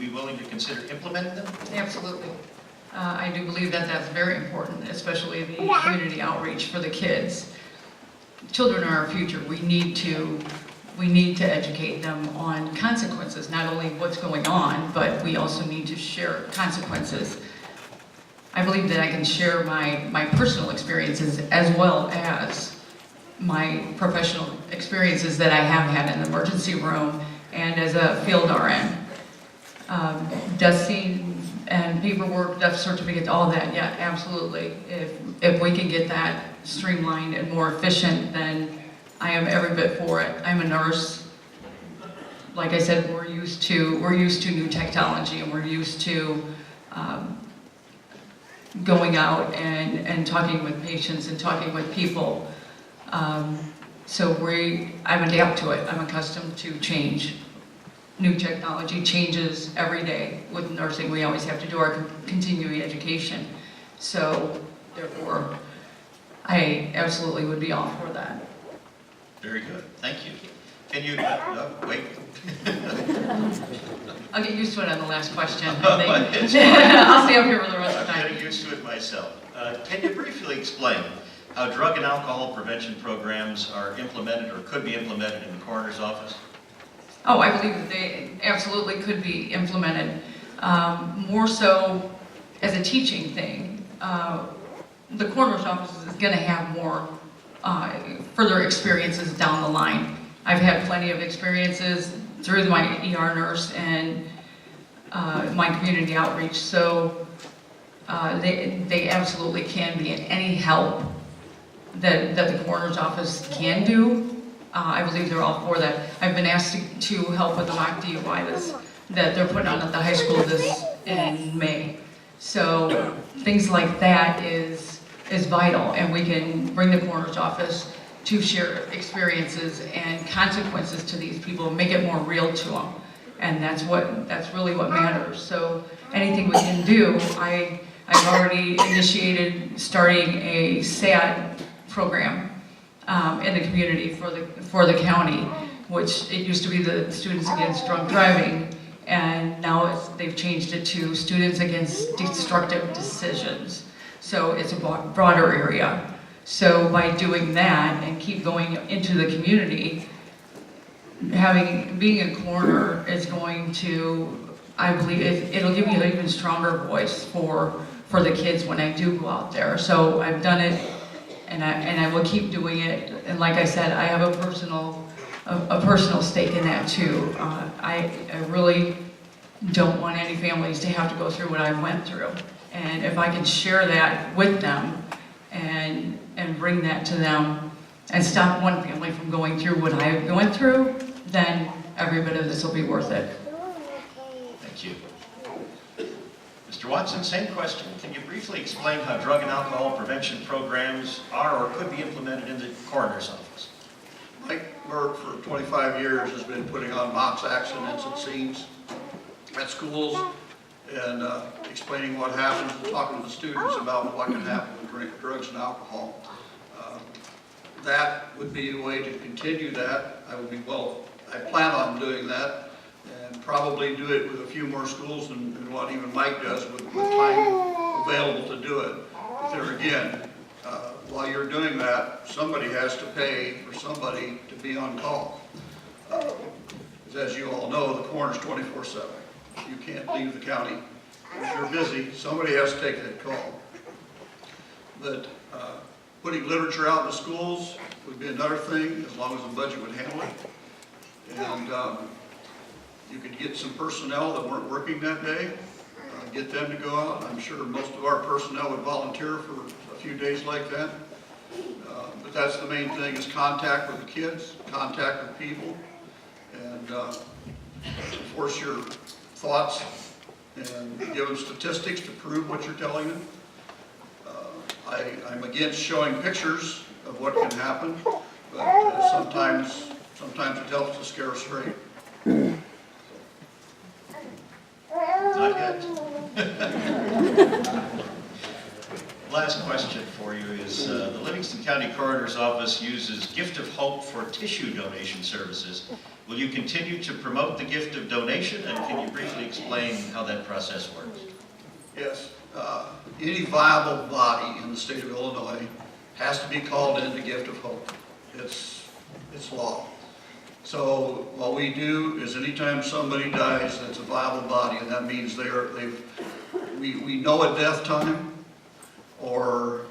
be willing to consider implementing them? Absolutely. I do believe that that's very important, especially the community outreach for the kids. Children are our future. We need to educate them on consequences, not only what's going on, but we also need to share consequences. I believe that I can share my personal experiences as well as my professional experiences that I have had in the emergency room and as a field RN. Death scene and paperwork, death certificates, all that, yeah, absolutely. If we can get that streamlined and more efficient, then I am every bit for it. I'm a nurse. Like I said, we're used to new technology, and we're used to going out and talking with patients and talking with people. So I'm adapt to it. I'm accustomed to change. New technology changes every day. With nursing, we always have to do our continuing education. So therefore, I absolutely would be all for that. Very good, thank you. Can you, wait. I'll get used to it on the last question. It's I'll stay up here for the rest of the I'm time. getting used to it myself. Can you briefly explain how drug and alcohol prevention programs are implemented or could be implemented in the coroner's office? Oh, I believe that they absolutely could be implemented. More so as a teaching thing. The coroner's office is going to have more further experiences down the line. I've had plenty of experiences through my ER nurse and my community outreach, so they absolutely can be, and any help that the coroner's office can do, I believe they're all for that. I've been asked to help with the mock DUI that they're putting on at the high school in May. So things like that is vital, and we can bring the coroner's office to share experiences and consequences to these people and make it more real to them. And that's really what matters. So anything we can do, I've already initiated starting a SAD program in the community for the county, which it used to be the Students Against Drunk Driving, and now they've changed it to Students Against Destructive Decisions. So it's a broader area. So by doing that and keep going into the community, being a coroner is going to, I believe, it'll give you an even stronger voice for the kids when I do go out there. So I've done it, and I will keep doing it. And like I said, I have a personal stake in that too. I really don't want any families to have to go through what I went through. And if I can share that with them and bring that to them and stop one family from going through what I went through, then every bit of this will be worth it. Thank you. Mr. Watson, same question. Can you briefly explain how drug and alcohol prevention programs are or could be implemented in the coroner's office? Mike Burke, for 25 years, has been putting on mocks accidents at scenes at schools and explaining what happens and talking to the students about what can happen with drugs and alcohol. That would be a way to continue that. I plan on doing that and probably do it with a few more schools than what even Mike does with time available to do it. But there again, while you're doing that, somebody has to pay for somebody to be on call. As you all know, the coroner's 24/7. You can't leave the county. If you're busy, somebody has to take that call. But putting literature out in the schools would be another thing, as long as the budget would handle it. And you could get some personnel that weren't working that day, get them to go out. I'm sure most of our personnel would volunteer for a few days like that. But that's the main thing, is contact with the kids, contact with people, and enforce your thoughts and give them statistics to prove what you're telling them. I'm against showing pictures of what can happen, but sometimes it helps to scare us straight. Not yet. Last question for you is, the Livingston County Coroner's Office uses Gift of Hope for tissue donation services. Will you continue to promote the gift of donation, and can you briefly explain explain how that process works? Yes, any viable body in the state of Illinois has to be called into Gift of Hope. It's law. So what we do is anytime somebody dies that's a viable body, and that means we know a death time, or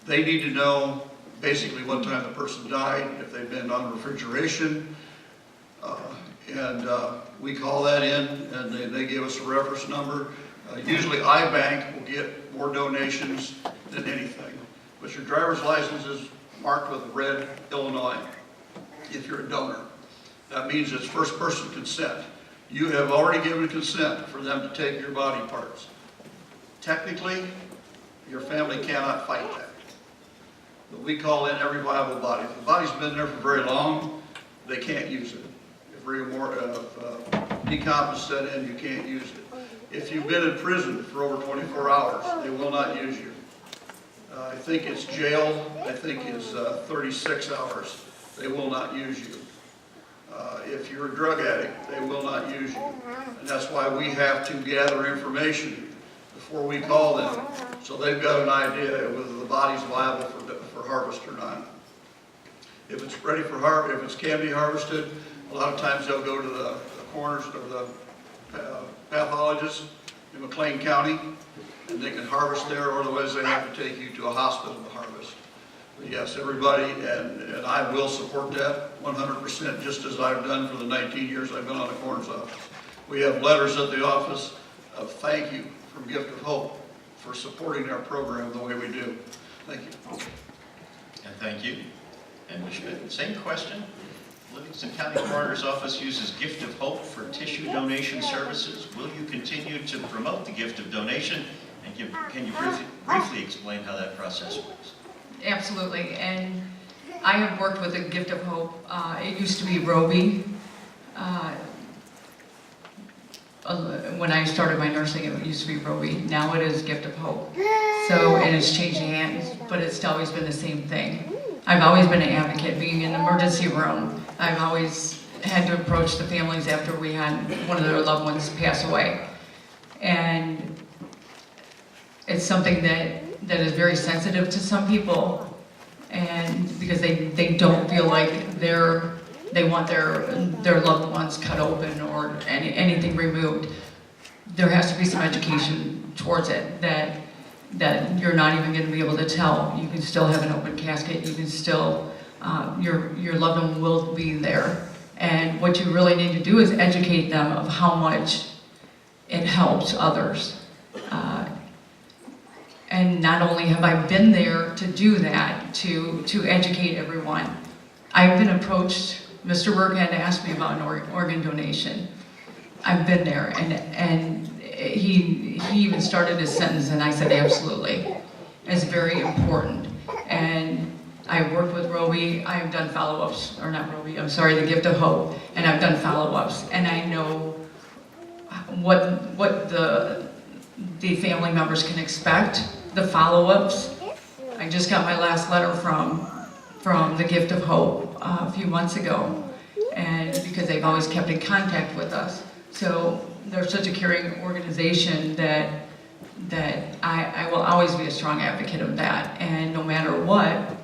they need to know basically what time the person died, if they've been on refrigeration, and we call that in, and they give us a reference number. Usually iBank will get more donations than anything, but your driver's license is marked with red Illinois if you're a donor. That means it's first person consent. You have already given consent for them to take your body parts. Technically, your family cannot fight that. But we call in every viable body. If the body's been there for very long, they can't use it. If decomp is set in, you can't use it. If you've been in prison for over 24 hours, they will not use you. I think it's jail, I think is 36 hours. They will not use you. If you're a drug addict, they will not use you. And that's why we have to gather information before we call them, so they've got an idea whether the body's viable for harvest or not. If it's ready for harvest, if it can be harvested, a lot of times they'll go to the coroners or the pathologist in McLean County, and they can harvest there, or otherwise they have to take you to a hospital to harvest. But yes, everybody, and I will support that 100%, just as I've done for the 19 years I've been on the coroner's office. We have letters at the office of thank you from Gift of Hope for supporting our program the way we do. Thank you. And thank you. And Ms. Schmidt, same question. Livingston County Coroner's Office uses Gift of Hope for tissue donation services. Will you continue to promote the gift of donation? And can you briefly explain how that process works? Absolutely, and I have worked with the Gift of Hope. It used to be Roby. When I started my nursing, it used to be Roby. Now it is Gift of Hope. So, and it's changed hands, but it's always been the same thing. I've always been an advocate, being in the emergency room. I've always had to approach the families after we had one of their loved ones pass away. And it's something that is very sensitive to some people, and because they don't feel like they want their loved ones cut open or anything removed. There has to be some education towards it, that you're not even going to be able to tell. You can still have an open casket. You can still, your loved one will be there. And what you really need to do is educate them of how much it helps others. And not only have I been there to do that, to educate everyone, I've been approached. Mr. Burke had asked me about an organ donation. I've been there, and he even started his sentence, and I said absolutely. It's very important. And I've worked with Roby. I've done follow-ups, or not Roby, I'm sorry, the Gift of Hope, and I've done follow-ups, and I know what the family members can expect, the follow-ups. I just got my last letter from the Gift of Hope a few months ago, and because they've always kept in contact with us. So they're such a caring organization that I will always be a strong advocate of that, and no matter what,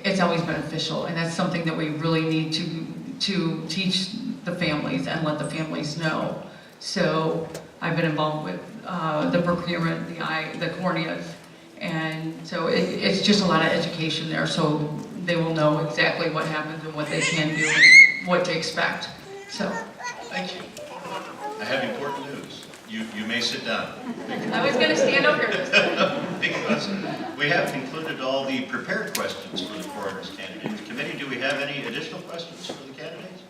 it's always beneficial, and that's something that we really need to teach the families and let the families know. So I've been involved with the procurement, the corneas, and so it's just a lot of education there, so they will know exactly what happens and what they can do and what to expect. So. Thank you. I have important news. You may sit down. I was going to stand up here this time. Because we have concluded all the prepared questions for the coroner's candidate. Committee, do we have any additional questions for the candidates?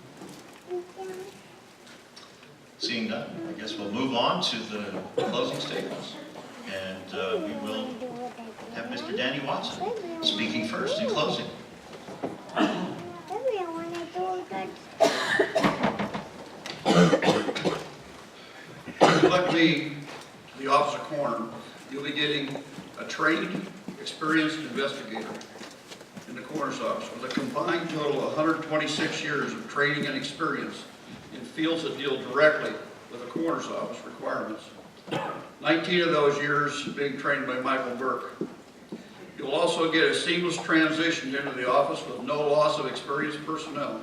Seeing none, I guess we'll move on to the closing statements. And we will have Mr. Danny Watson speaking first in closing. If you elect me to the office of coroner, you'll be getting a trained, experienced investigator in the coroner's office with a combined total of 126 years of training and experience in fields that deal directly with the coroner's office requirements. 19 of those years being trained by Michael Burke. You'll also get a seamless transition into the office with no loss of experienced personnel,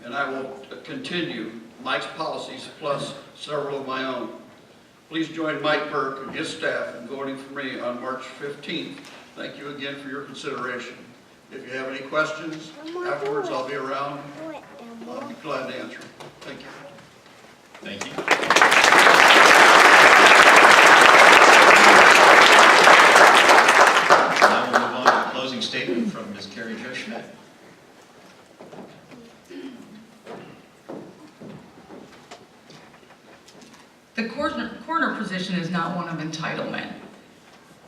and I will continue Mike's policies plus several of my own. Please join Mike Burke and his staff in voting for me on March 15th. Thank you again for your consideration. If you have any questions, afterwards I'll be around. I'll be glad to answer. Thank you. Thank you. Now we'll move on to a closing statement from Ms. Carrie Jo Schmidt. The coroner position is not one of entitlement.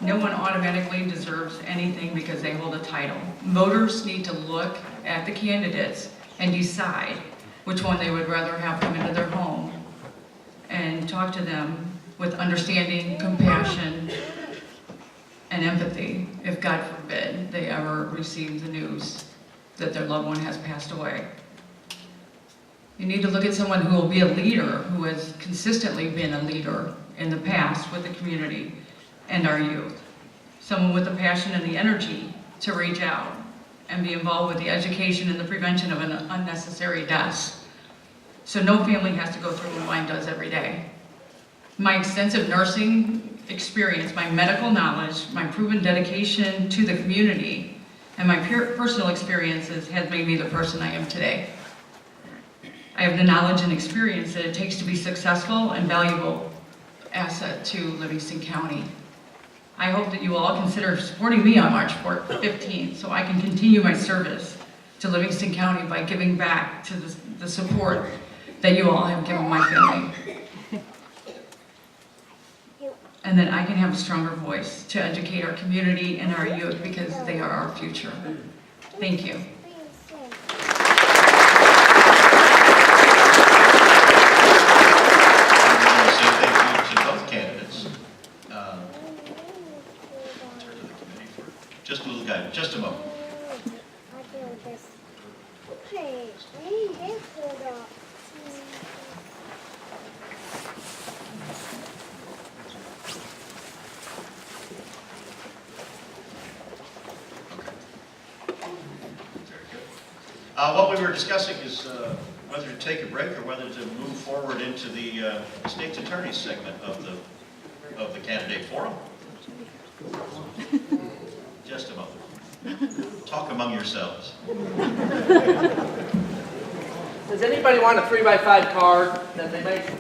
No one automatically deserves anything because they hold a title. Voters need to look at the candidates and decide which one they would rather have come into their home and talk to them with understanding, compassion, and empathy if, God forbid, they ever receive the news that their loved one has passed away. You need to look at someone who will be a leader, who has consistently been a leader in the past with the community and our youth. Someone with the passion and the energy to reach out and be involved with the education and the prevention of unnecessary deaths. So no family has to go through what mine does every day. My extensive nursing experience, my medical knowledge, my proven dedication to the community, and my personal experiences has made me the person I am today. I have the knowledge and experience that it takes to be successful and valuable asset to Livingston County. I hope that you all consider supporting me on March 15th so I can continue my service to Livingston County by giving back to the support that you all have given my family. And that I can have a stronger voice to educate our community and our youth because they are our future. Thank you. Just a little guidance, just a moment. What we were discussing is whether to take a break or whether to move forward into the state's attorney's segment of the candidate forum. Just a moment. Talk among yourselves. Does anybody want a 3x5 car that they make